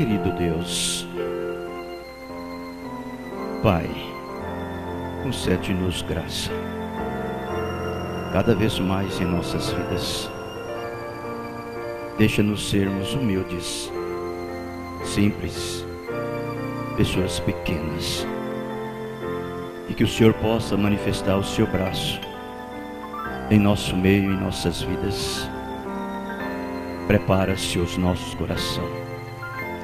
querido Deus, Pai, concede-nos graça, cada vez mais em nossas vidas. Deixa-nos sermos humildes, simples, pessoas pequenas, e que o Senhor possa manifestar o seu braço em nosso meio, em nossas vidas. Prepara-se os nossos corações,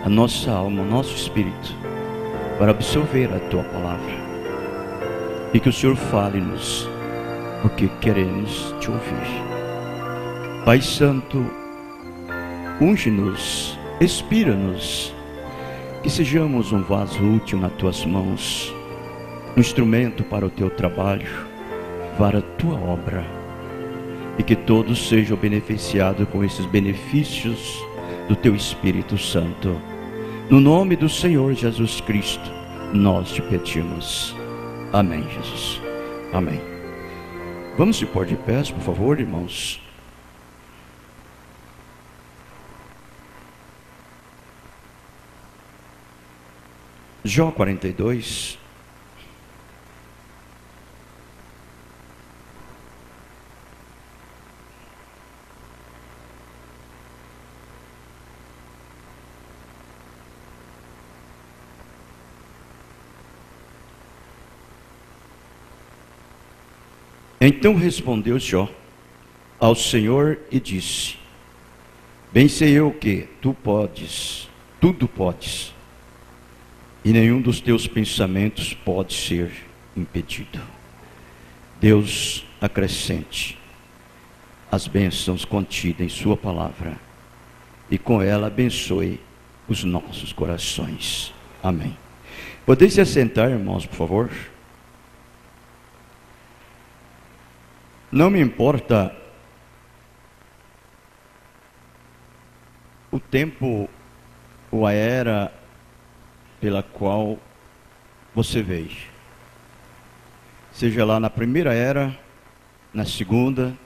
a nossa alma, o nosso espírito, para absorver a Tua palavra, e que o Senhor fale-nos, porque queremos Te ouvir. Pai Santo, unge-nos, inspira-nos, que sejamos um vaso útil nas Tuas mãos, um instrumento para o Teu trabalho, para a Tua obra, e que todos sejam beneficiados com esses benefícios do Teu Espírito Santo. No nome do Senhor Jesus Cristo, nós Te pedimos. Amém, Jesus. Amém. Vamos se pôr de pé, por favor, irmãos. Jó 42. Então respondeu Jó ao Senhor e disse: bem sei eu que tu podes, tudo podes, e nenhum dos teus pensamentos pode ser impedido. Deus acrescente as bênçãos contidas em sua palavra, e com ela abençoe os nossos corações. Amém. Podeis se assentar, irmãos, por favor? Não me importa o tempo ou a era pela qual você veio, seja lá na primeira era, na segunda,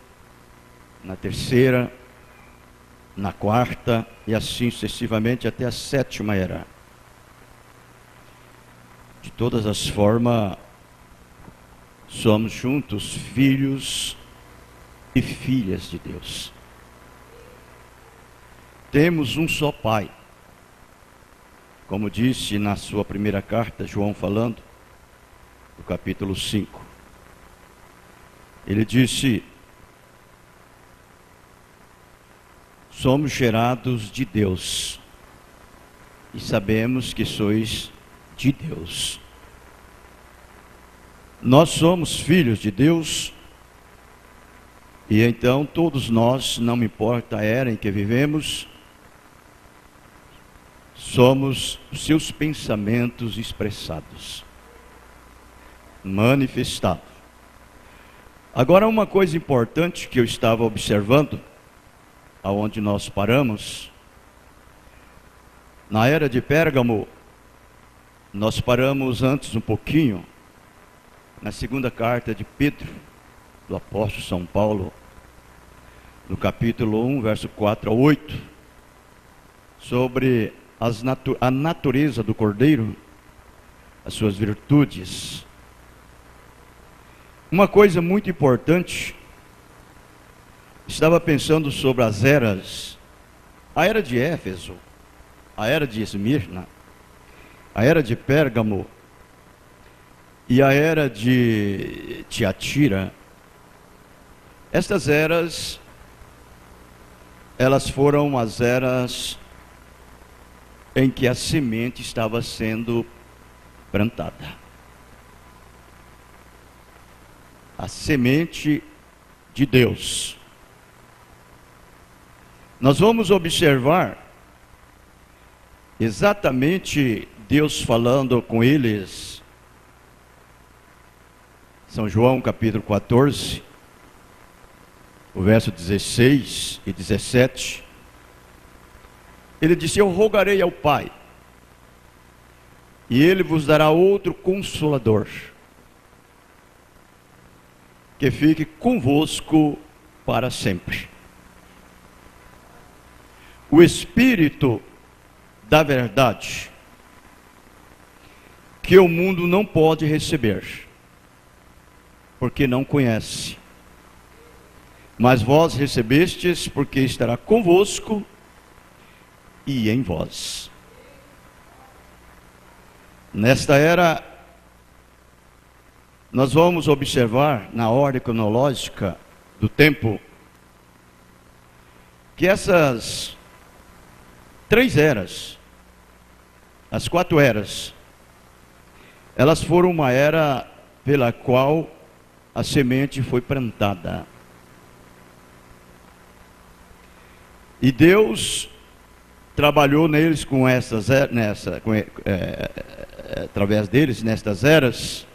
na terceira, na quarta e assim sucessivamente até a sétima era. De todas as formas, somos juntos filhos e filhas de Deus. Temos um só Pai. Como disse na sua primeira carta, João falando, no capítulo 5. Ele disse: somos gerados de Deus, e sabemos que sois de Deus. Nós somos filhos de Deus, e então todos nós, não me importa a era em que vivemos, somos os seus pensamentos expressados, manifestados. Agora, uma coisa importante que eu estava observando, aonde nós paramos, na era de Pérgamo, nós paramos antes um pouquinho, na segunda carta de Pedro, do apóstolo São Paulo, no capítulo 1, verso 4 a 8, sobre a natureza do Cordeiro, as suas virtudes. Uma coisa muito importante, estava pensando sobre as eras, a era de Éfeso, a era de Esmirna, a era de Pérgamo, e a era de Tiatira. Estas eras, elas foram as eras em que a semente estava sendo plantada. A semente de Deus. Nós vamos observar exatamente Deus falando com eles. São João capítulo 14, o verso 16 e 17. Ele disse: eu rogarei ao Pai, e Ele vos dará outro Consolador, que fique convosco para sempre. O Espírito da verdade que o mundo não pode receber, porque não conhece. Mas vós recebestes, porque estará convosco e em vós. Nesta era, nós vamos observar, na ordem cronológica do tempo, que essas 3 eras, as 4 eras, elas foram uma era pela qual a semente foi plantada. E Deus trabalhou neles com essas, através deles, nestas eras,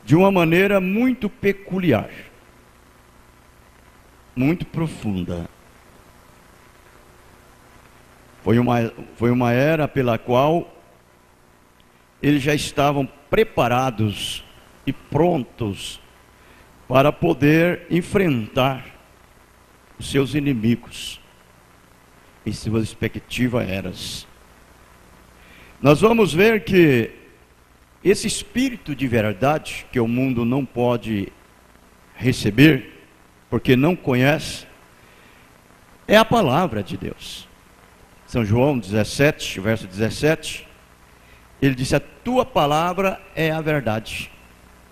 de uma maneira muito peculiar, muito profunda. Foi uma era pela qual eles já estavam preparados e prontos para poder enfrentar os seus inimigos em suas respectivas eras. Nós vamos ver que esse espírito de verdade que o mundo não pode receber, porque não conhece, é a palavra de Deus. São João 17, verso 17, ele disse: a tua palavra é a verdade,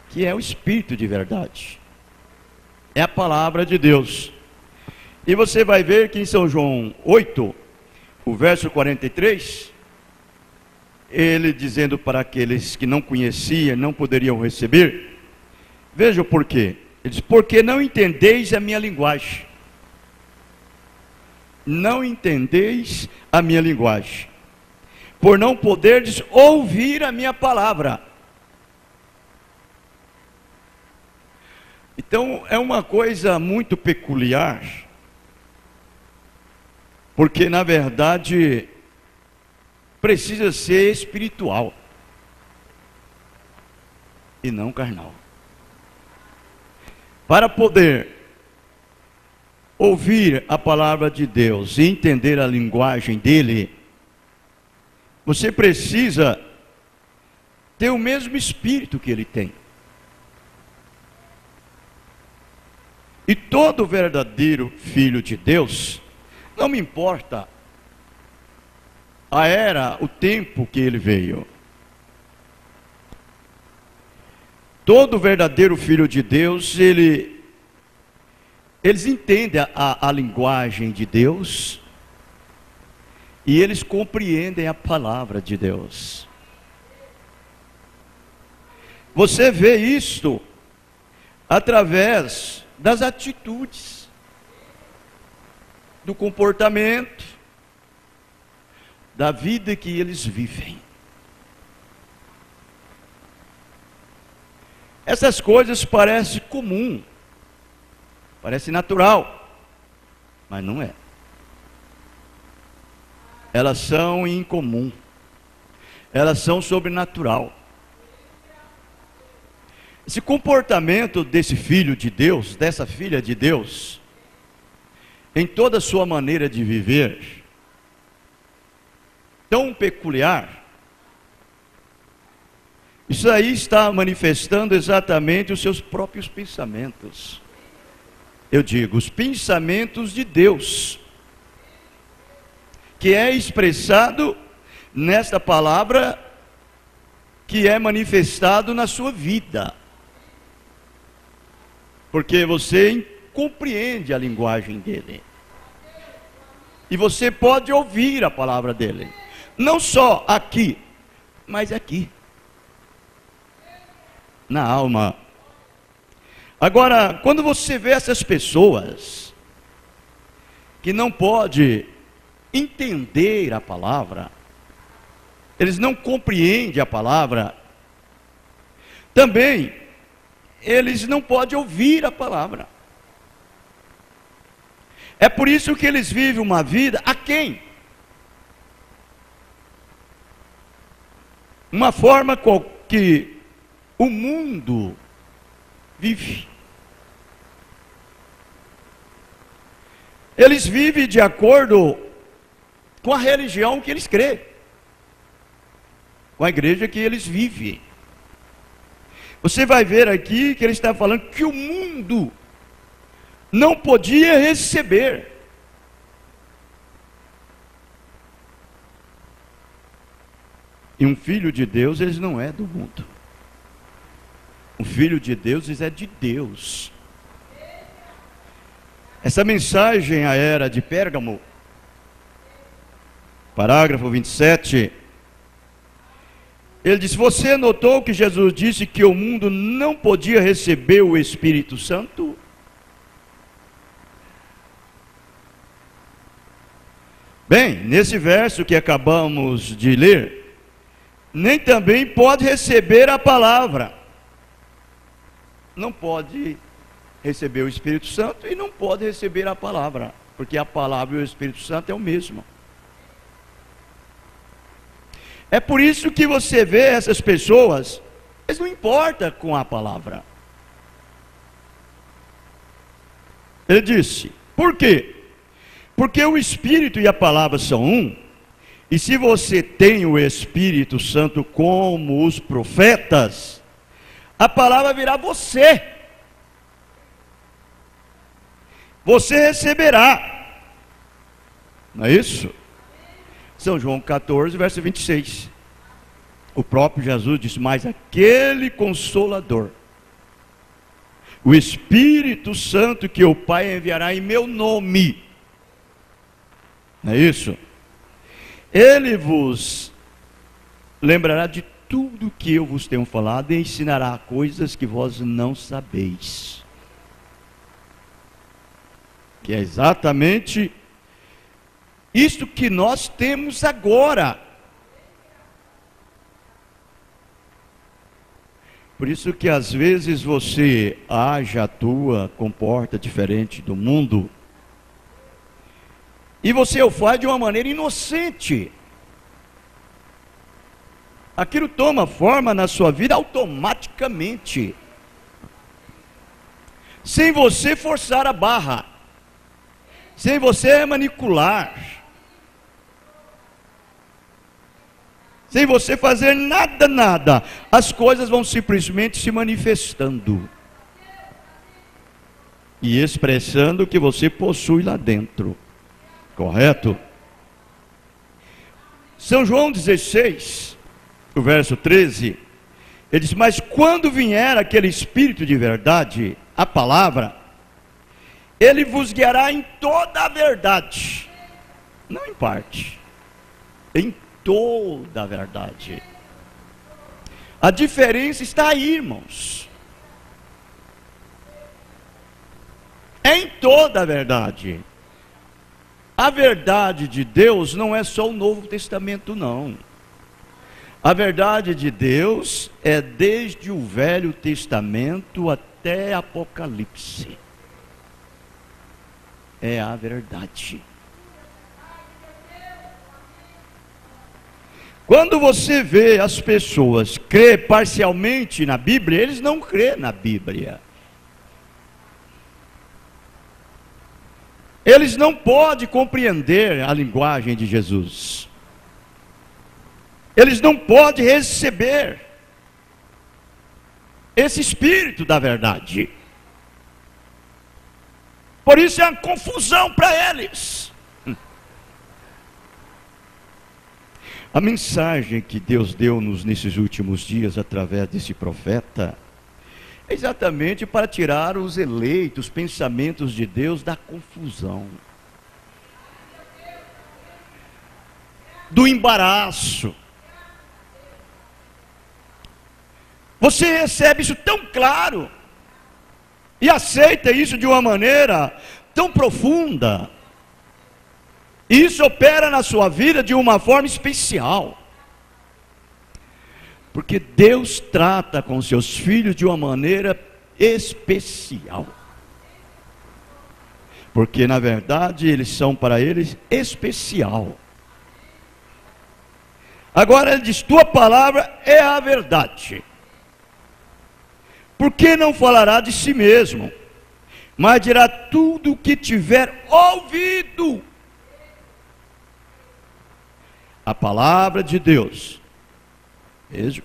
que é o espírito de verdade, é a palavra de Deus. E você vai ver que em São João 8, o verso 43, ele dizendo para aqueles que não conheciam, não poderiam receber, veja o porquê. Ele diz: porque não entendeis a minha linguagem. Não entendeis a minha linguagem, por não poderdes ouvir a minha palavra. Então é uma coisa muito peculiar, porque na verdade precisa ser espiritual e não carnal. Para poder ouvir a palavra de Deus e entender a linguagem dele, você precisa ter o mesmo espírito que ele tem. E todo verdadeiro filho de Deus, não me importa a era, o tempo que ele veio, todo verdadeiro filho de Deus, eles entendem a linguagem de Deus e eles compreendem a palavra de Deus. Você vê isto através das atitudes, do comportamento, da vida que eles vivem. Essas coisas parecem comum, parece natural, mas não é. Elas são incomum, elas são sobrenatural. Esse comportamento desse filho de Deus, dessa filha de Deus, em toda a sua maneira de viver, tão peculiar, isso aí está manifestando exatamente os seus próprios pensamentos. Eu digo, os pensamentos de Deus, que é expressado nesta palavra, que é manifestado na sua vida. Porque você compreende a linguagem dele. E você pode ouvir a palavra dele. Não só aqui, mas aqui. Na alma. Agora, quando você vê essas pessoas que não podem entender a palavra, eles não compreendem a palavra, também eles não podem ouvir a palavra. É por isso que eles vivem uma vida aquém. Uma forma que o mundo vive. Eles vivem de acordo com a religião que eles creem, com a igreja que eles vivem. Você vai ver aqui que ele está falando que o mundo não podia receber. E um filho de Deus, ele não é do mundo. Um filho de Deus, ele é de Deus. Essa mensagem à era de Pérgamo, parágrafo 27, ele diz: você notou que Jesus disse que o mundo não podia receber o Espírito Santo? Bem, nesse verso que acabamos de ler, nem também pode receber a palavra. Não pode receber o Espírito Santo e não pode receber a palavra, porque a palavra e o Espírito Santo é o mesmo. É por isso que você vê essas pessoas, eles não importam com a palavra. Ele disse, por quê? Porque o Espírito e a palavra são um, e se você tem o Espírito Santo como os profetas, a palavra virá você. Você receberá. Não é isso? São João 14, verso 26. O próprio Jesus disse, mas aquele Consolador, o Espírito Santo que o Pai enviará em meu nome, não é isso? Ele vos lembrará de tudo que eu vos tenho falado e ensinará coisas que vós não sabeis. Que é exatamente isto que nós temos agora. Por isso que às vezes você age, atua, comporta diferente do mundo, e você o faz de uma maneira inocente. Aquilo toma forma na sua vida automaticamente, sem você forçar a barra, sem você manipular, sem você fazer nada, as coisas vão simplesmente se manifestando e expressando o que você possui lá dentro, correto? São João 16, o verso 13, ele diz, mas quando vier aquele Espírito de verdade, a palavra, ele vos guiará em toda a verdade, não em parte, em toda a verdade. A diferença está aí, irmãos. É em toda a verdade. A verdade de Deus não é só o Novo Testamento, não. A verdade de Deus é desde o Velho Testamento até Apocalipse. É a verdade. Quando você vê as pessoas crer parcialmente na Bíblia, eles não crêem na Bíblia. Eles não podem compreender a linguagem de Jesus. Eles não podem receber esse Espírito da verdade. Por isso é uma confusão para eles. A mensagem que Deus deu-nos nesses últimos dias através desse profeta é exatamente para tirar os eleitos, os pensamentos de Deus da confusão, do embaraço. Você recebe isso tão claro e aceita isso de uma maneira tão profunda. E isso opera na sua vida de uma forma especial. Porque Deus trata com seus filhos de uma maneira especial. Porque na verdade eles são para eles especial. Agora ele diz, tua palavra é a verdade. Por que não falará de si mesmo, mas dirá tudo o que tiver ouvido? a palavra de Deus.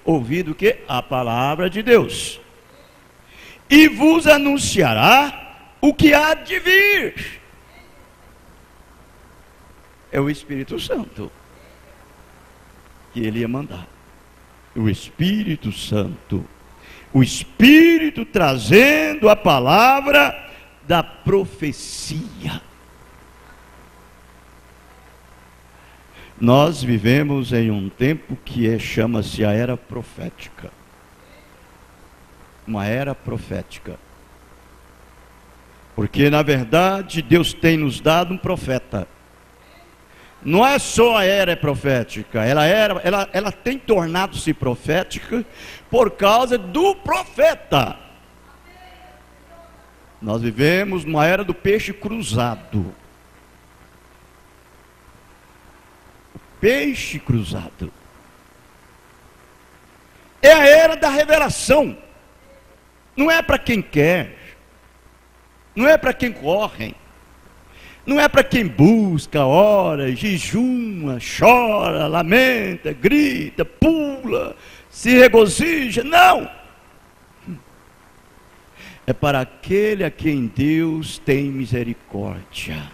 Ouvido o que? A palavra de Deus. E vos anunciará o que há de vir. É o Espírito Santo que ele ia mandar. O Espírito Santo. O Espírito trazendo a palavra da profecia. Nós vivemos em um tempo que chama-se a era profética. Uma era profética. Porque na verdade Deus tem nos dado um profeta. Não é só a era profética, ela tem tornado-se profética por causa do profeta. Nós vivemos numa era do peixe cruzado. O peixe cruzado é a era da revelação. Não é para quem quer, não é para quem corre, não é para quem busca, ora, jejuma, chora, lamenta, grita, pula, se regozija. Não! É para aquele a quem Deus tem misericórdia.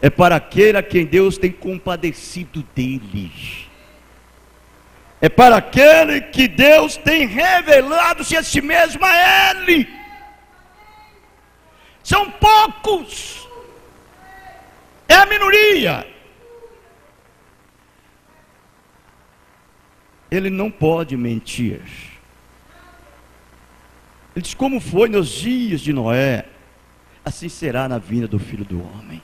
É para aquele a quem Deus tem compadecido dele. É para aquele que Deus tem revelado-se a si mesmo a ele. São poucos. É a minoria. Ele não pode mentir. Ele diz: como foi nos dias de Noé, assim será na vinda do Filho do Homem.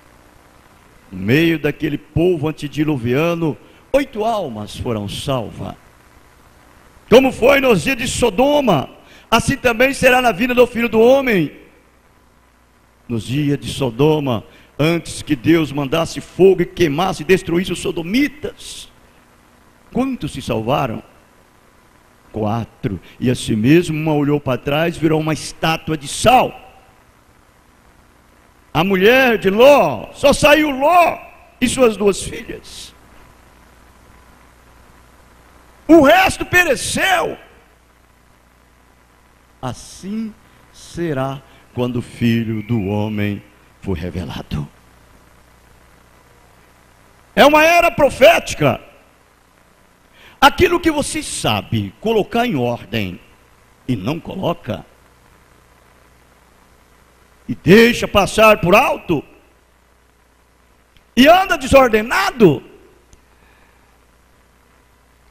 No meio daquele povo antediluviano, 8 almas foram salvas. Como foi nos dias de Sodoma, assim também será na vinda do Filho do Homem. Nos dias de Sodoma, antes que Deus mandasse fogo e queimasse e destruísse os sodomitas, quantos se salvaram? 4. E assim mesmo uma olhou para trás, virou uma estátua de sal. A mulher de Ló, só saiu Ló e suas 2 filhas. O resto pereceu. Assim será quando o Filho do Homem for revelado. É uma era profética. Aquilo que você sabe colocar em ordem e não coloca, e deixa passar por alto, e anda desordenado,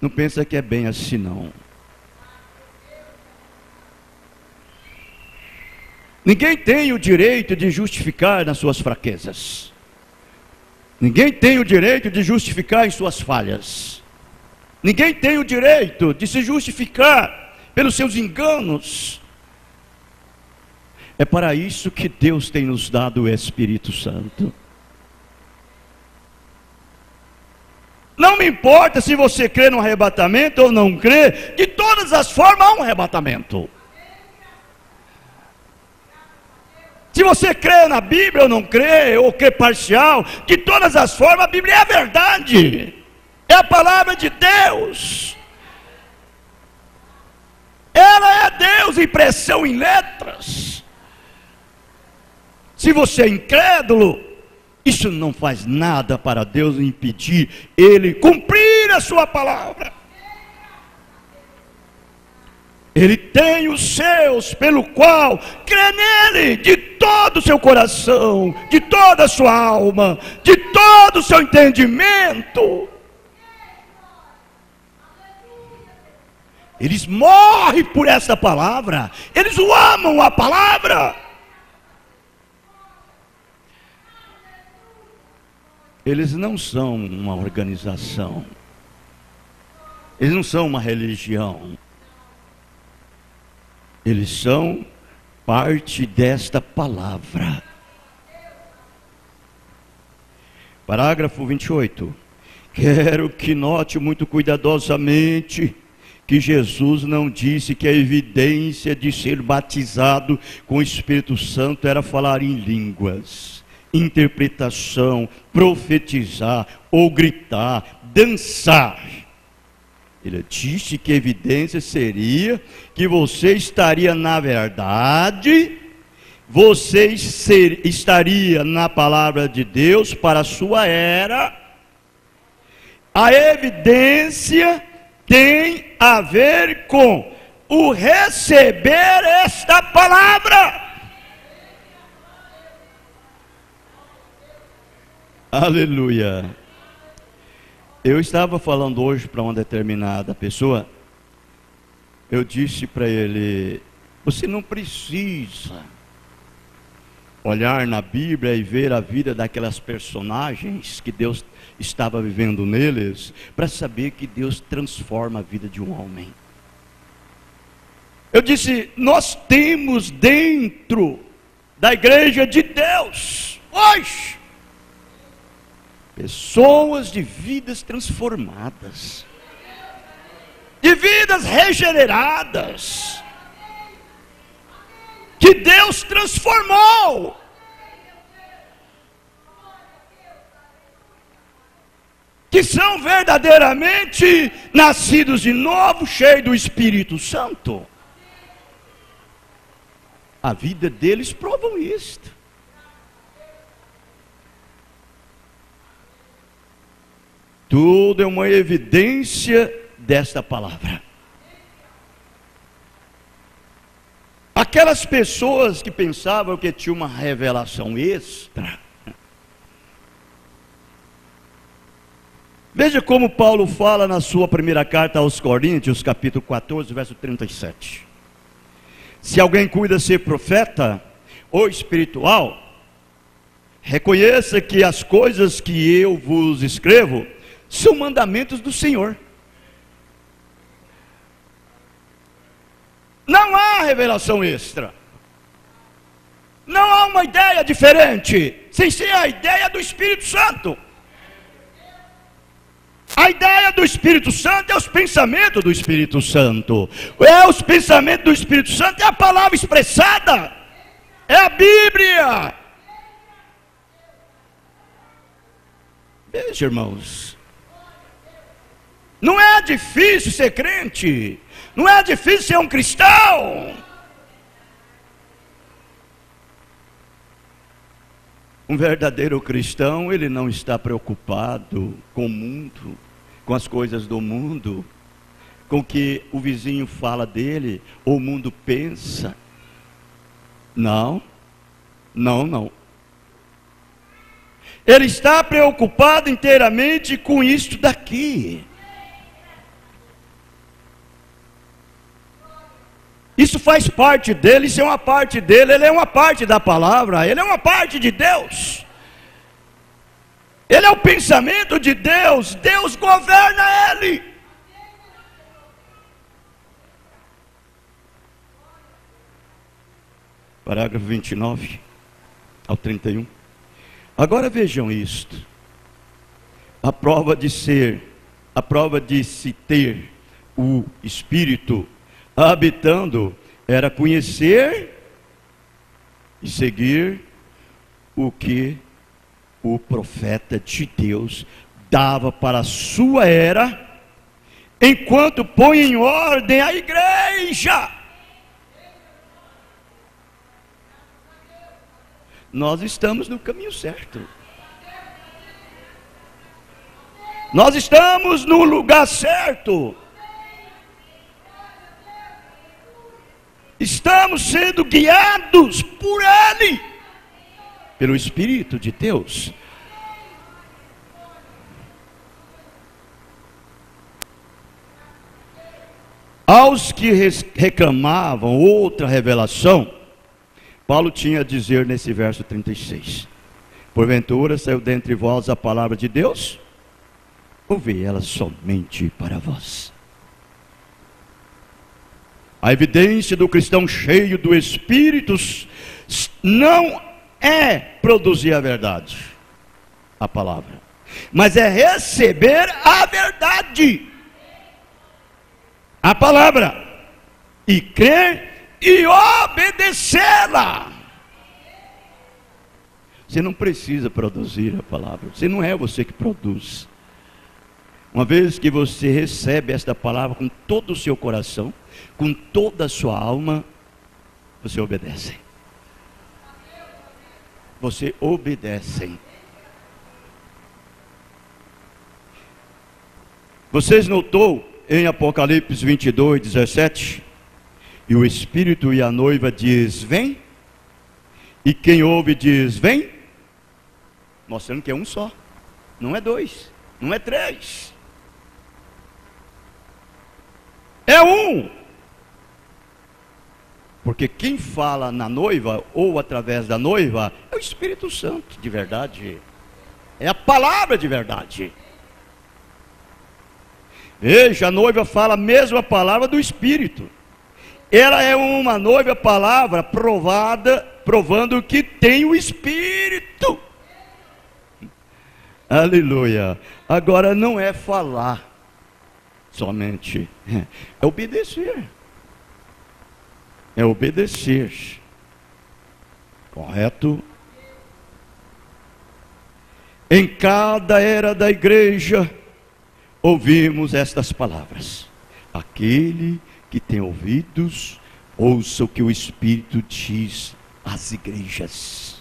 não pensa que é bem assim não. Ninguém tem o direito de justificar nas suas fraquezas. Ninguém tem o direito de justificar em suas falhas. Ninguém tem o direito de se justificar pelos seus enganos. É para isso que Deus tem nos dado o Espírito Santo. Não me importa se você crê no arrebatamento ou não crê, de todas as formas há um arrebatamento. Se você crê na Bíblia ou não crê, ou crê parcial, de todas as formas a Bíblia é a verdade. É a palavra de Deus. Ela é Deus, impressão em letras. Se você é incrédulo, isso não faz nada para Deus impedir Ele cumprir a sua palavra. Ele tem os seus, pelo qual crê nele de todo o seu coração, de toda a sua alma, de todo o seu entendimento. Eles morrem por essa palavra. Eles o amam a palavra. Eles não são uma organização. Eles não são uma religião. Eles são parte desta palavra. Parágrafo 28. Quero que note muito cuidadosamente que Jesus não disse que a evidência de ser batizado com o Espírito Santo era falar em línguas. interpretação, profetizar ou gritar, dançar. Ele disse que a evidência seria que você estaria, na verdade, estaria na palavra de Deus para a sua era. A evidência tem a ver com o receber esta palavra. Aleluia. Eu estava falando hoje para uma determinada pessoa. Eu disse para ele: você não precisa olhar na Bíblia e ver a vida daquelas personagens que Deus estava vivendo neles, para saber que Deus transforma a vida de um homem. Eu disse: nós temos dentro da igreja de Deus hoje pessoas de vidas transformadas, de vidas regeneradas, que Deus transformou. Que são verdadeiramente nascidos de novo, cheios do Espírito Santo. A vida deles provam isto. Tudo é uma evidência desta palavra. Aquelas pessoas que pensavam que tinha uma revelação extra. Veja como Paulo fala na sua primeira carta aos Coríntios, capítulo 14, verso 37. Se alguém cuida ser profeta ou espiritual, reconheça que as coisas que eu vos escrevo são mandamentos do Senhor. Não há revelação extra. Não há uma ideia diferente, sem ser a ideia do Espírito Santo. A ideia do Espírito Santo é os pensamentos do Espírito Santo. É os pensamentos do Espírito Santo, é a palavra expressada. É a Bíblia. Veja, irmãos, não é difícil ser crente. Não é difícil ser um cristão. Um verdadeiro cristão, ele não está preocupado com o mundo, com as coisas do mundo, com o que o vizinho fala dele, ou o mundo pensa. Não. Ele está preocupado inteiramente com isto daqui. Isso faz parte dele, isso é uma parte dele, ele é uma parte da palavra, ele é uma parte de Deus. Ele é o pensamento de Deus, Deus governa ele. Parágrafo 29 ao 31. Agora vejam isto. A prova de se ter o Espírito habitando, era conhecer e seguir o que o profeta de Deus dava para a sua era, enquanto põe em ordem a igreja. Nós estamos no caminho certo. Nós estamos no lugar certo. Estamos sendo guiados por Ele, pelo Espírito de Deus. Aos que reclamavam outra revelação, Paulo tinha a dizer nesse verso 36: porventura saiu dentre vós a palavra de Deus? Ouvi ela somente para vós. A evidência do cristão cheio do Espírito não é produzir a verdade, a palavra, mas é receber a verdade, a palavra, e crer e obedecê-la. Você não precisa produzir a palavra. Você não é você que produz. Uma vez que você recebe esta palavra com todo o seu coração, com toda a sua alma, você obedece. Você obedece. Vocês notou em Apocalipse 22, 17? E o Espírito e a noiva diz, vem. E quem ouve diz, vem. Mostrando que é um só. Não é dois. Não é três. É um. Porque quem fala na noiva, ou através da noiva, é o Espírito Santo de verdade. É a palavra de verdade. Veja, a noiva fala a mesma palavra do Espírito. Ela é uma noiva palavra provada, provando que tem o Espírito. Aleluia. Agora não é falar somente, é obedecer. É obedecer. Correto? Em cada era da igreja, ouvimos estas palavras: aquele que tem ouvidos, ouça o que o Espírito diz às igrejas.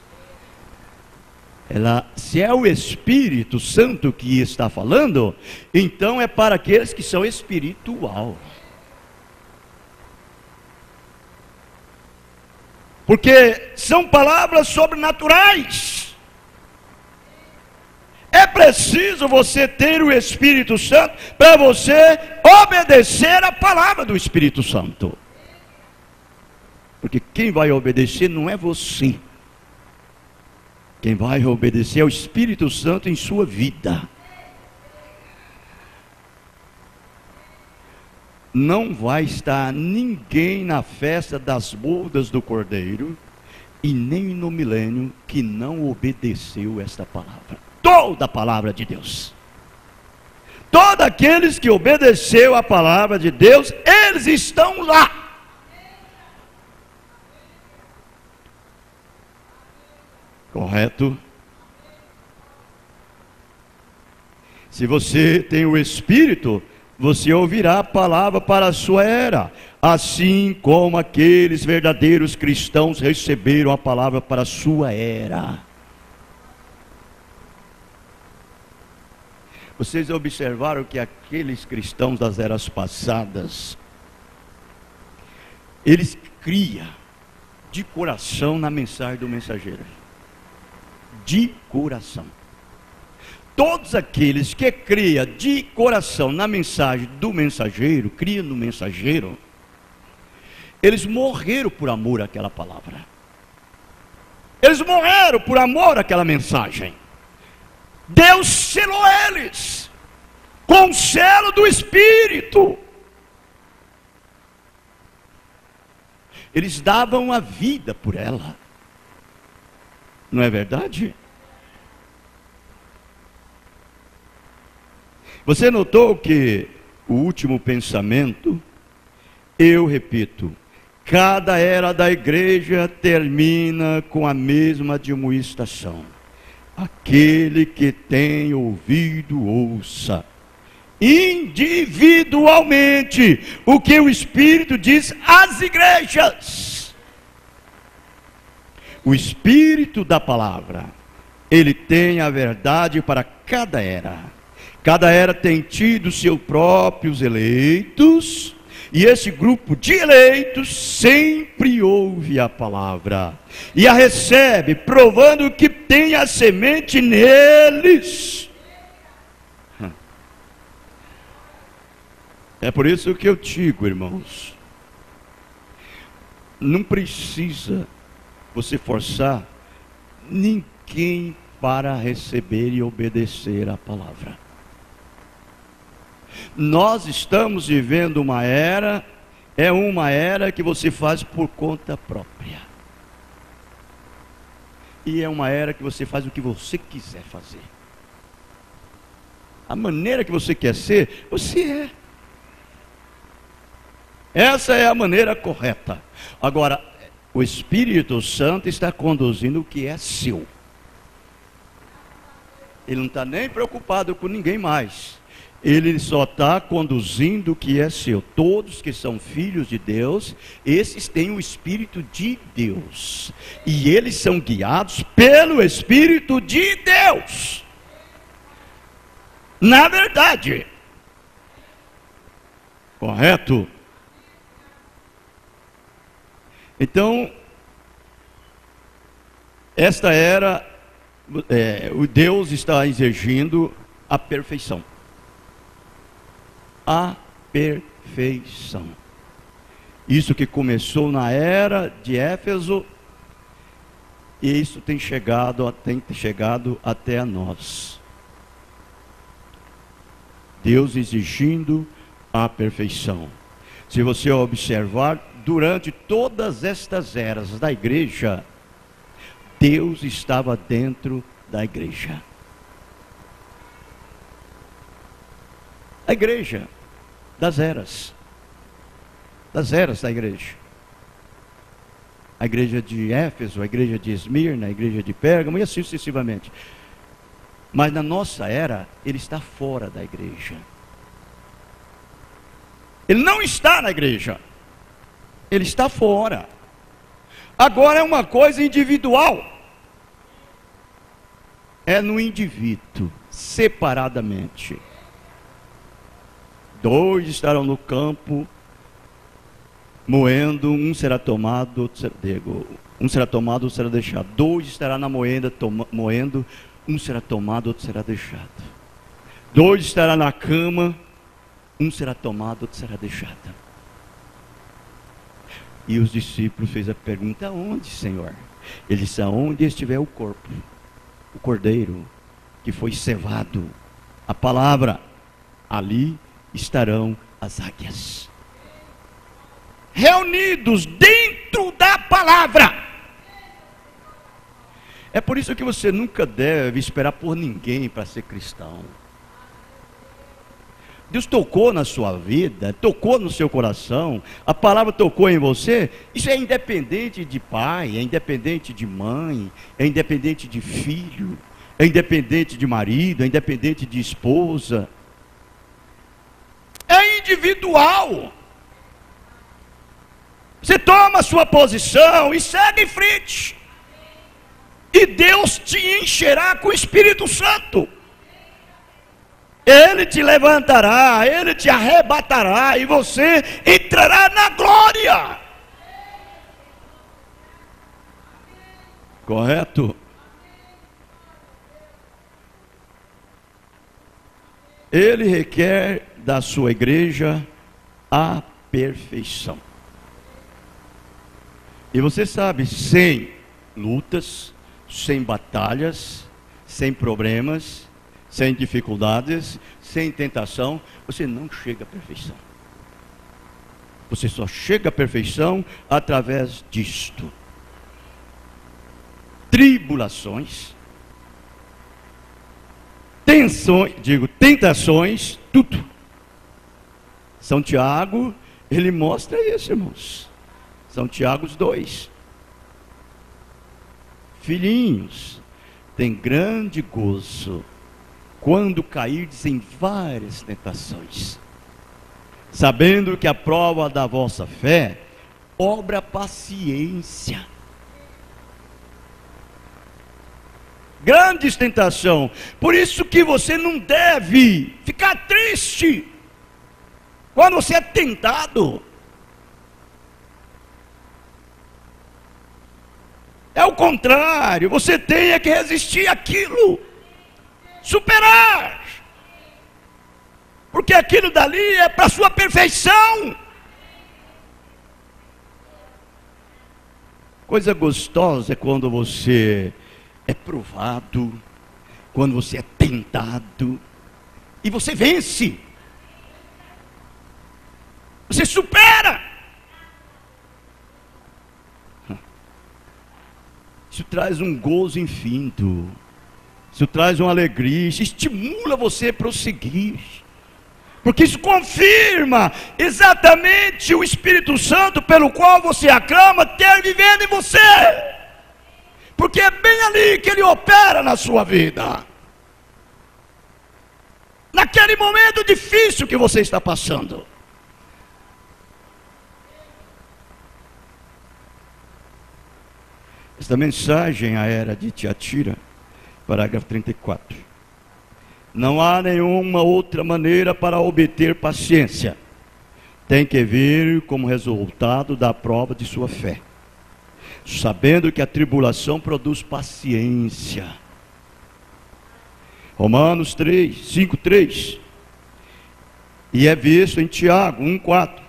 Se é o Espírito Santo que está falando, então é para aqueles que são espiritual. Porque são palavras sobrenaturais. É preciso você ter o Espírito Santo para você obedecer a palavra do Espírito Santo. Porque quem vai obedecer não é você. Quem vai obedecer é o Espírito Santo em sua vida. Não vai estar ninguém na festa das bodas do Cordeiro e nem no milênio que não obedeceu esta palavra. Toda a palavra de Deus. Todos aqueles que obedeceu a palavra de Deus, eles estão lá. Correto? Se você tem o Espírito, você ouvirá a palavra para a sua era, assim como aqueles verdadeiros cristãos receberam a palavra para a sua era. Vocês observaram que aqueles cristãos das eras passadas, eles criam de coração na mensagem do mensageiro. De coração. Todos aqueles que criam de coração na mensagem do mensageiro, criam no mensageiro, eles morreram por amor àquela palavra. Eles morreram por amor àquela mensagem. Deus selou eles com o selo do Espírito. Eles davam a vida por ela. Não é verdade? Você notou que o último pensamento, eu repito, cada era da igreja termina com a mesma admoestação: aquele que tem ouvido, ouça individualmente o que o Espírito diz às igrejas. O Espírito da palavra, ele tem a verdade para cada era. Cada era tem tido seus próprios eleitos, e esse grupo de eleitos sempre ouve a palavra e a recebe, provando que tem a semente neles. É por isso que eu digo, irmãos, não precisa você forçar ninguém para receber e obedecer a palavra. Nós estamos vivendo uma era, é uma era que você faz por conta própria. E é uma era que você faz o que você quiser fazer. A maneira que você quer ser, você é. Essa é a maneira correta. Agora, o Espírito Santo está conduzindo o que é seu. Ele não está nem preocupado com ninguém mais. Ele só está conduzindo o que é seu. Todos que são filhos de Deus, esses têm o Espírito de Deus. E eles são guiados pelo Espírito de Deus. Na verdade. Correto? Então, esta era, o Deus está exigindo a perfeição. A perfeição. Isso que começou na era de Éfeso, e isso tem chegado até a nós. Deus exigindo a perfeição. Se você observar, durante todas estas eras da igreja, Deus estava dentro da igreja. A igreja das eras da igreja. A igreja de Éfeso, a igreja de Esmirna, a igreja de Pérgamo e assim sucessivamente. Mas na nossa era, ele está fora da igreja. Ele não está na igreja. Ele está fora. Agora é uma coisa individual. É no indivíduo, separadamente. 2 estarão no campo, moendo, um será tomado, outro será deixado. 2 estará na moenda, moendo, um será tomado, outro será deixado. 2 estará na cama, um será tomado, outro será deixado. E os discípulos fez a pergunta: aonde, Senhor? Ele disse: aonde estiver o corpo, o cordeiro que foi cevado, a palavra, ali estarão as águias. Reunidos dentro da palavra. É por isso que você nunca deve esperar por ninguém para ser cristão. Deus tocou na sua vida, tocou no seu coração, a palavra tocou em você. Isso é independente de pai, é independente de mãe, é independente de filho, é independente de marido, é independente de esposa. É individual. Você toma a sua posição e segue em frente. E Deus te encherá com o Espírito Santo. Ele te levantará, Ele te arrebatará e você entrará na glória. Correto? Ele requer da sua igreja a perfeição. E você sabe, sem lutas, sem batalhas, sem problemas, sem dificuldades, sem tentação, você não chega à perfeição. Você só chega à perfeição através disto. Tribulações, tentações, tudo. São Tiago, ele mostra isso, irmãos. São Tiago 2. Filhinhos, tem grande gozo quando cairdes em várias tentações, sabendo que a prova da vossa fé obra paciência. Grandes tentação. Por isso que você não deve ficar triste quando você é tentado. É o contrário, você tem que resistir àquilo, superar, porque aquilo dali é para a sua perfeição. Coisa gostosa é quando você é provado, quando você é tentado, e você vence, você supera. Isso traz um gozo infinito, isso traz uma alegria, isso estimula você a prosseguir, porque isso confirma exatamente o Espírito Santo pelo qual você aclama ter vivendo em você, porque é bem ali que ele opera na sua vida. naquele momento difícil que você está passando. Esta mensagem à era de Tiatira, parágrafo 34. Não há nenhuma outra maneira para obter paciência. Tem que vir como resultado da prova de sua fé, sabendo que a tribulação produz paciência. Romanos 5:3. E é visto em Tiago 1:4.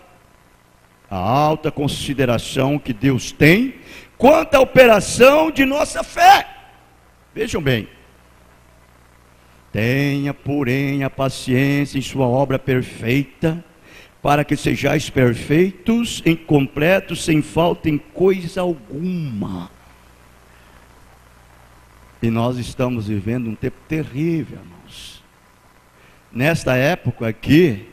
A alta consideração que Deus tem quanto à operação de nossa fé. Vejam bem. Tenha, porém, a paciência em sua obra perfeita, para que sejais perfeitos, incompletos, sem falta em coisa alguma. E nós estamos vivendo um tempo terrível, irmãos. Nessa época aqui,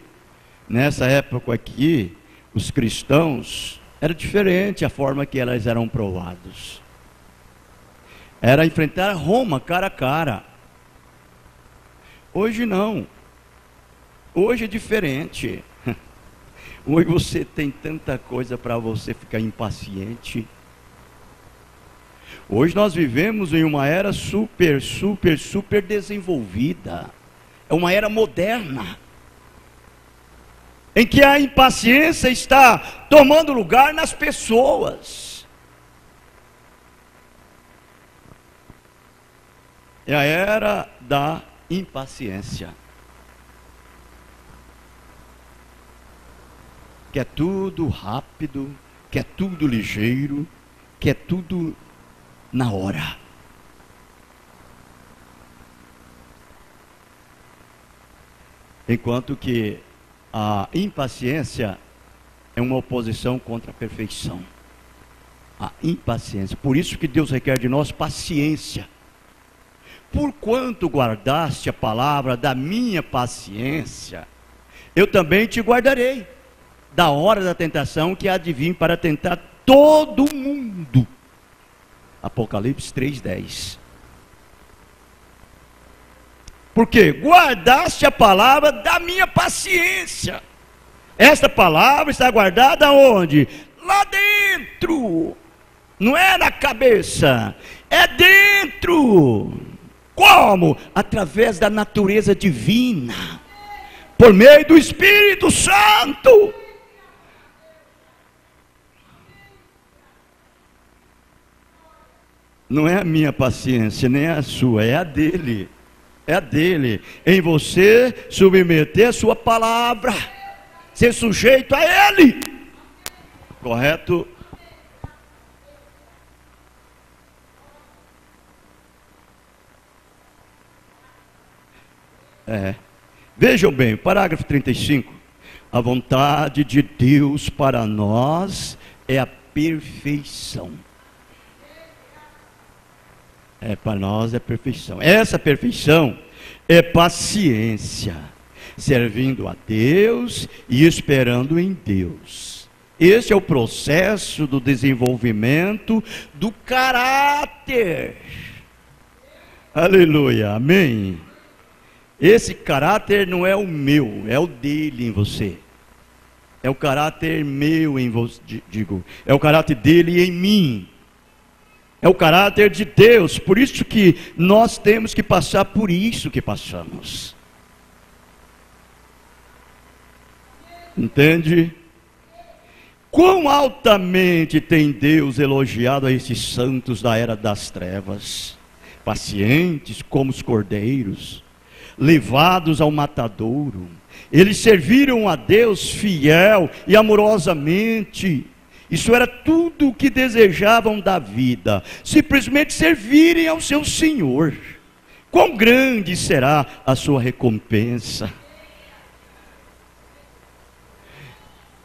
os cristãos, era diferente a forma que eles eram provados. Era enfrentar Roma cara a cara. Hoje não. Hoje é diferente. Hoje você tem tanta coisa para você ficar impaciente. Hoje nós vivemos em uma era super desenvolvida. É uma era moderna, em que a impaciência está tomando lugar nas pessoas. É a era da impaciência. Quer tudo rápido, quer tudo ligeiro, quer tudo na hora. Enquanto que a impaciência é uma oposição contra a perfeição. A impaciência. Por isso que Deus requer de nós paciência. Porquanto guardaste a palavra da minha paciência, eu também te guardarei da hora da tentação que há de vir para tentar todo mundo. Apocalipse 3:10. Porque guardaste a palavra da minha paciência. Esta palavra está guardada onde? Lá dentro. Não é na cabeça, é dentro. Como? Através da natureza divina, por meio do Espírito Santo. Não é a minha paciência, nem a sua, é a dele. É a dele. Em você submeter a sua palavra, ser sujeito a ele. Correto? Vejam bem, parágrafo 35. A vontade de Deus para nós é a perfeição. Para nós é perfeição. Essa perfeição é paciência, servindo a Deus e esperando em Deus. Esse é o processo do desenvolvimento do caráter. Aleluia, amém. Esse caráter não é o meu, é o dele em você. É o caráter meu em você, é o caráter dele em mim. É o caráter de Deus. Por isso que nós temos que passar por isso que passamos. Entende? Quão altamente tem Deus elogiado a esses santos da era das trevas, pacientes como os cordeiros, levados ao matadouro. Eles serviram a Deus fiel e amorosamente. Isso era tudo o que desejavam da vida, simplesmente servirem ao seu Senhor. Quão grande será a sua recompensa?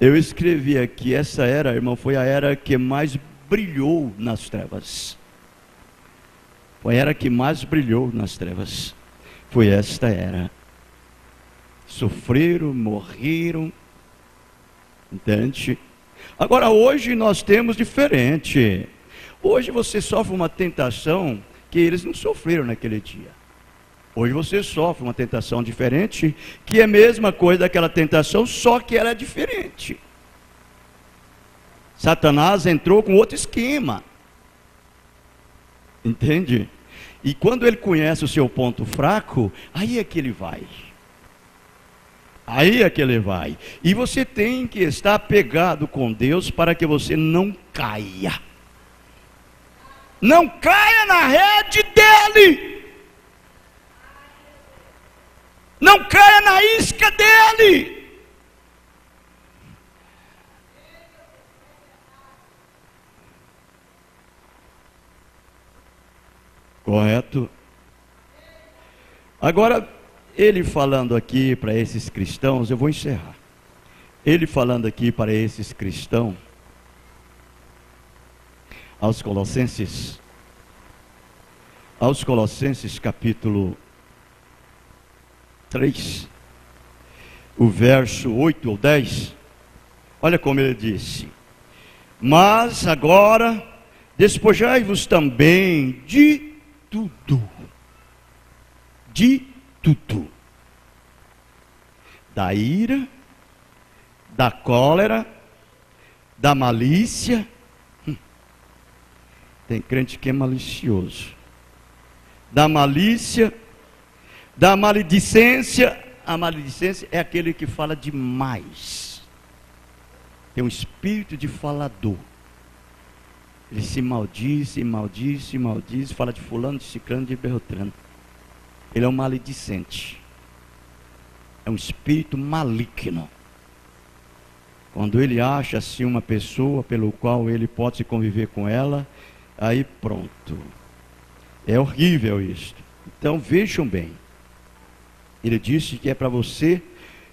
Eu escrevi aqui, essa era, irmão, foi a era que mais brilhou nas trevas. Foi a era que mais brilhou nas trevas. Foi esta era. Sofreram, morreram, entende? Agora hoje nós temos diferente. Hoje você sofre uma tentação que eles não sofreram naquele dia. Hoje você sofre uma tentação diferente, que é a mesma coisa daquela tentação, só que ela é diferente. Satanás entrou com outro esquema. Entende? E quando ele conhece o seu ponto fraco, aí é que ele vai. Aí é que ele vai. E você tem que estar apegado com Deus para que você não caia. Não caia na rede dele. Não caia na isca dele. Correto? Agora, ele falando aqui para esses cristãos, eu vou encerrar. Ele falando aqui para esses cristãos, aos Colossenses capítulo 3, o verso 8 ou 10, olha como ele disse: mas agora despojai-vos também de tudo, da ira, da cólera, da malícia. Tem crente que é malicioso. Da malícia, da maledicência. A maledicência é aquele que fala demais. Tem um espírito de falador. Ele se maldiz, fala de fulano, de ciclano, de beltrano. Ele é um maledicente. É um espírito maligno. Quando ele acha assim uma pessoa pelo qual ele pode se conviver com ela, aí pronto. É horrível isso. Então vejam bem. Ele disse que é para você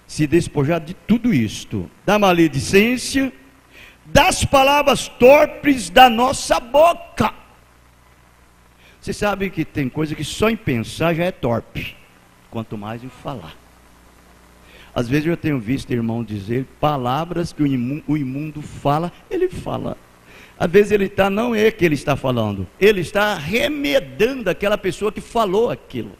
se despojar de tudo isto. Da maledicência, das palavras torpes da nossa boca. Você sabe que tem coisa que só em pensar já é torpe, quanto mais em falar. Às vezes eu tenho visto irmão dizer palavras que o imundo fala, ele fala. Às vezes ele está, não é que ele está falando, ele está remedando aquela pessoa que falou aquilo.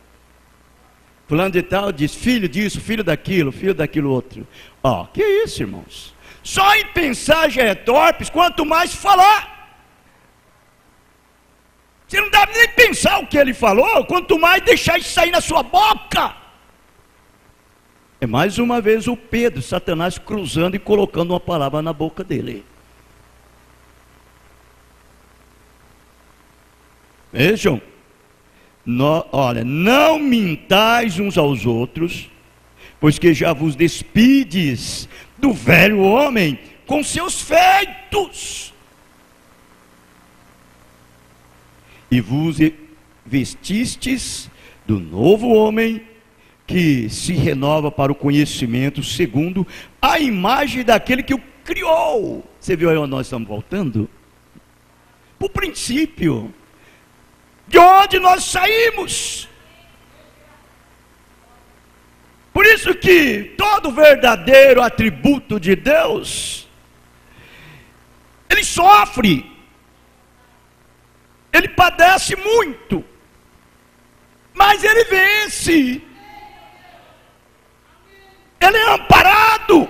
Fulano de tal diz, filho disso, filho daquilo outro. Ó, que isso, irmãos? Só em pensar já é torpe, quanto mais falar. Você não deve nem pensar o que ele falou, quanto mais deixar isso sair na sua boca. É mais uma vez o Pedro, Satanás cruzando e colocando uma palavra na boca dele. Vejam, olha, não mintais uns aos outros, pois que já vos despides do velho homem com seus feitos, e vos vestistes do novo homem, que se renova para o conhecimento segundo a imagem daquele que o criou. Você viu aí onde nós estamos voltando? Para o princípio. De onde nós saímos. Por isso que todo verdadeiro atributo de Deus, ele sofre, ele padece muito, mas ele vence, ele é amparado.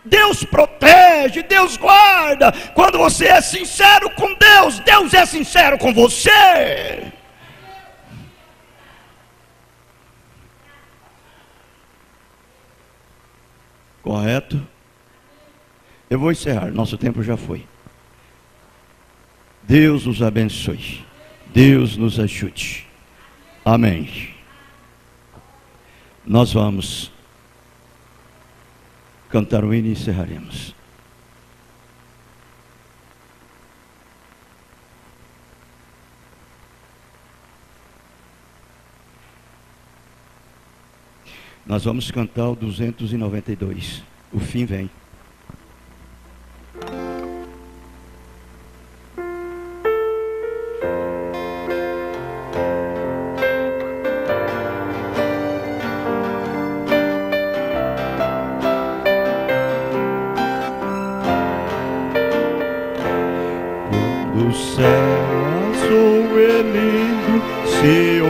Deus protege, Deus guarda. Quando você é sincero com Deus, Deus é sincero com você. Correto? Eu vou encerrar, nosso tempo já foi. Deus nos abençoe, Deus nos ajude. Amém. Nós vamos cantar o hino e encerraremos. Nós vamos cantar o 292. O fim vem. O céu azul e lindo se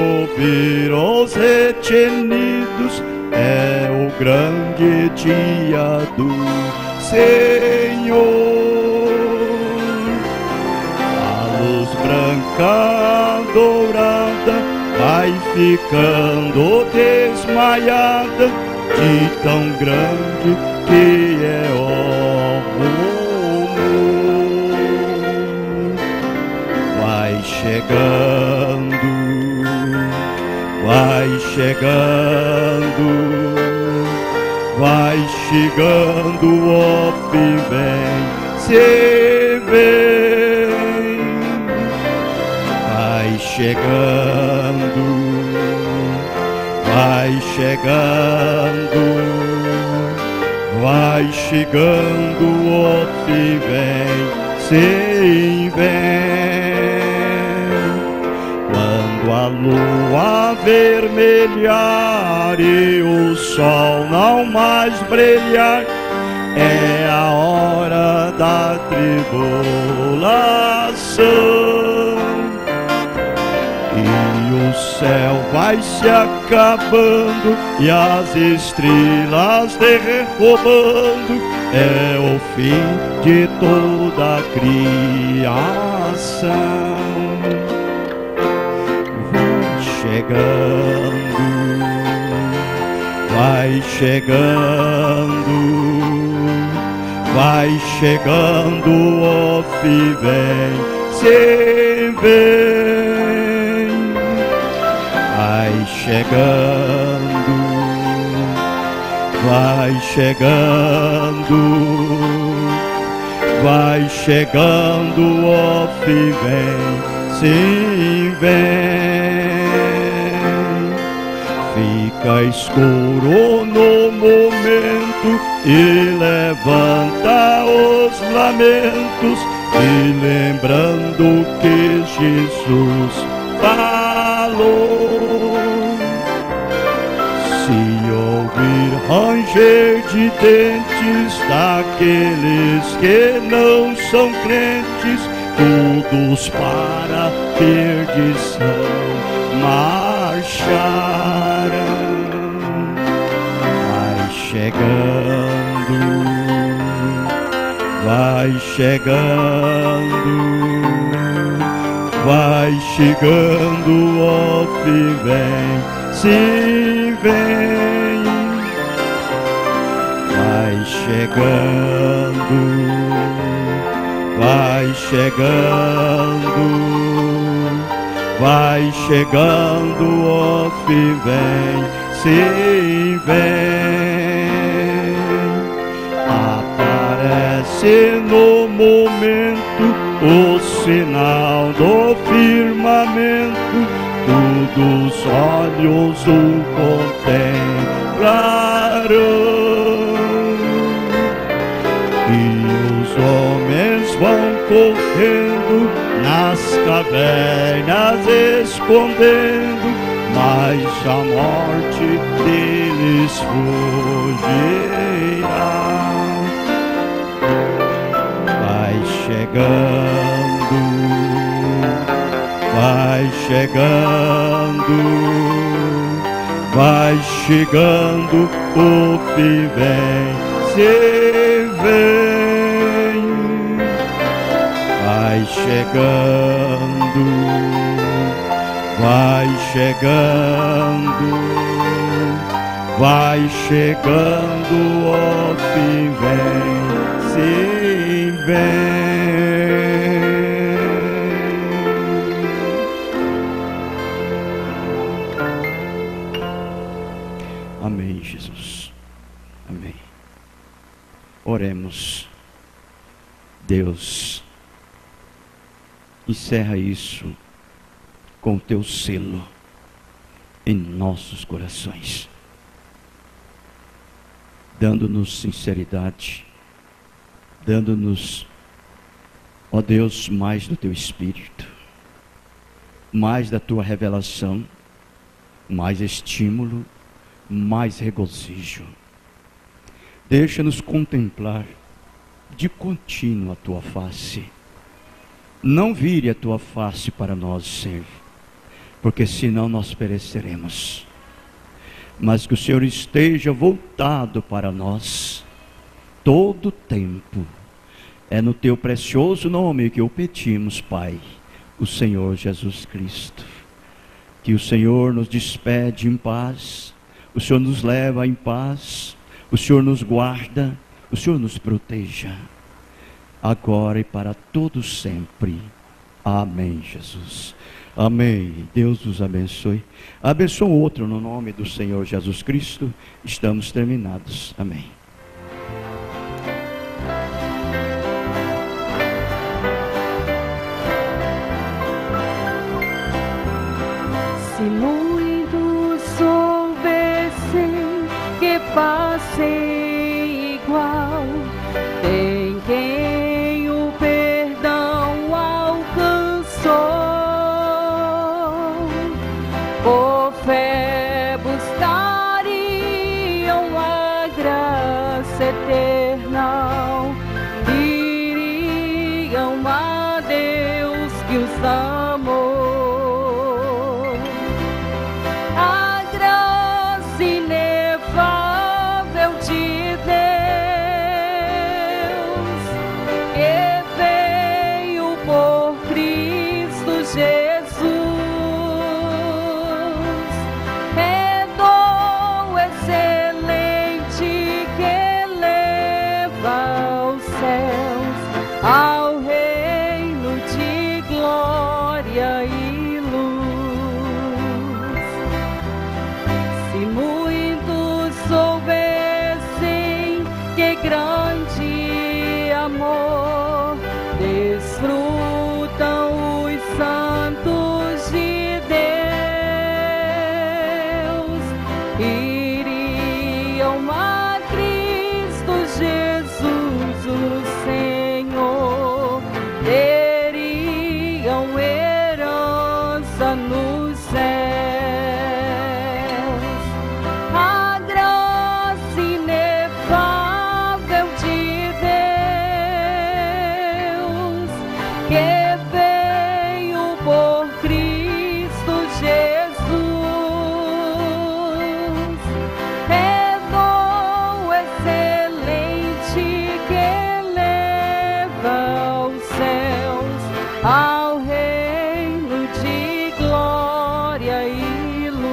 ouvir os retenidos, é o grande dia do Senhor. A luz branca dourada vai ficando desmaiada, de tão grande que é o amor. Vai chegando, vai chegando, vai chegando, ó filho, vem, se vem. Vai chegando, vai chegando, vai chegando, ó filho, vem, se vem. Quando a lua vermelhar e o sol não mais brilhar, é a hora da tribulação. E o céu vai se acabando e as estrelas derrubando, é o fim de toda a criação. Chegando, vai chegando, vai chegando, ó filho, vem, se vem. Vai chegando, vai chegando, vai chegando, ó filho, vem, se vem. Fica escuro no momento e levanta os lamentos, e lembrando que Jesus falou. Se ouvir ranger de dentes daqueles que não são crentes, todos para a perdição marcharão. Vai chegando, vai chegando, vai chegando, ó filho, vem, se vem. Vai chegando, vai chegando, vai chegando, ó filho, vem, se vem. Aparece no momento o sinal do firmamento, todos os olhos o contemplarão. E os homens vão correndo nas cavernas escondendo, mas a morte deles fugirá. Vai chegando, vai chegando, vai chegando, o filho, vem, se vem. Vai chegando, vai chegando, vai chegando, ó filho, vem, se vem. Amém, Jesus. Amém. Oremos. Deus, encerra isso com o teu selo em nossos corações, dando-nos sinceridade, dando-nos, ó Deus, mais do teu Espírito, mais da tua revelação, mais estímulo, mais regozijo. Deixa-nos contemplar de contínuo a tua face. Não vire a tua face para nós, Senhor. porque senão nós pereceremos. Mas que o Senhor esteja voltado para nós todo o tempo. É no teu precioso nome que o pedimos, Pai, o Senhor Jesus Cristo. Que o Senhor nos despede em paz, o Senhor nos leva em paz, o Senhor nos guarda, o Senhor nos proteja, agora e para todos sempre. Amém, Jesus. Amém. Deus os abençoe. Abençoe o outro no nome do Senhor Jesus Cristo. Estamos terminados. Amém. Se muitos soubessem que passei igual, tem quem o perdão alcançou. Por fé buscariam a graça eterna, iriam a Deus que os amou. Ao reino de glória e luz. Se muitos soubessem que grande amor desfrutam os santos de Deus, iriam a Cristo Jesus, o Senhor, teriam herança nos céus. A graça inefável de Deus, que veio por Cristo Jesus, é dom excelente que leva aos céus, ao reino de glória e luz.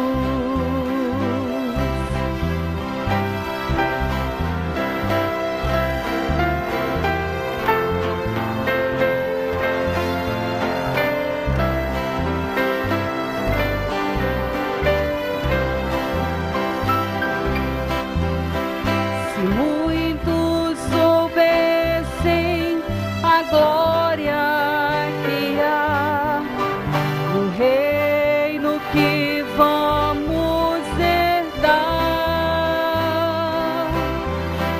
Se muitos soubessem a glória que há no reino que vamos herdar,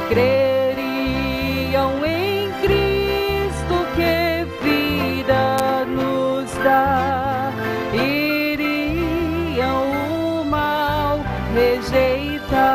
creriam em Cristo que vida nos dá, iriam o mal rejeitar.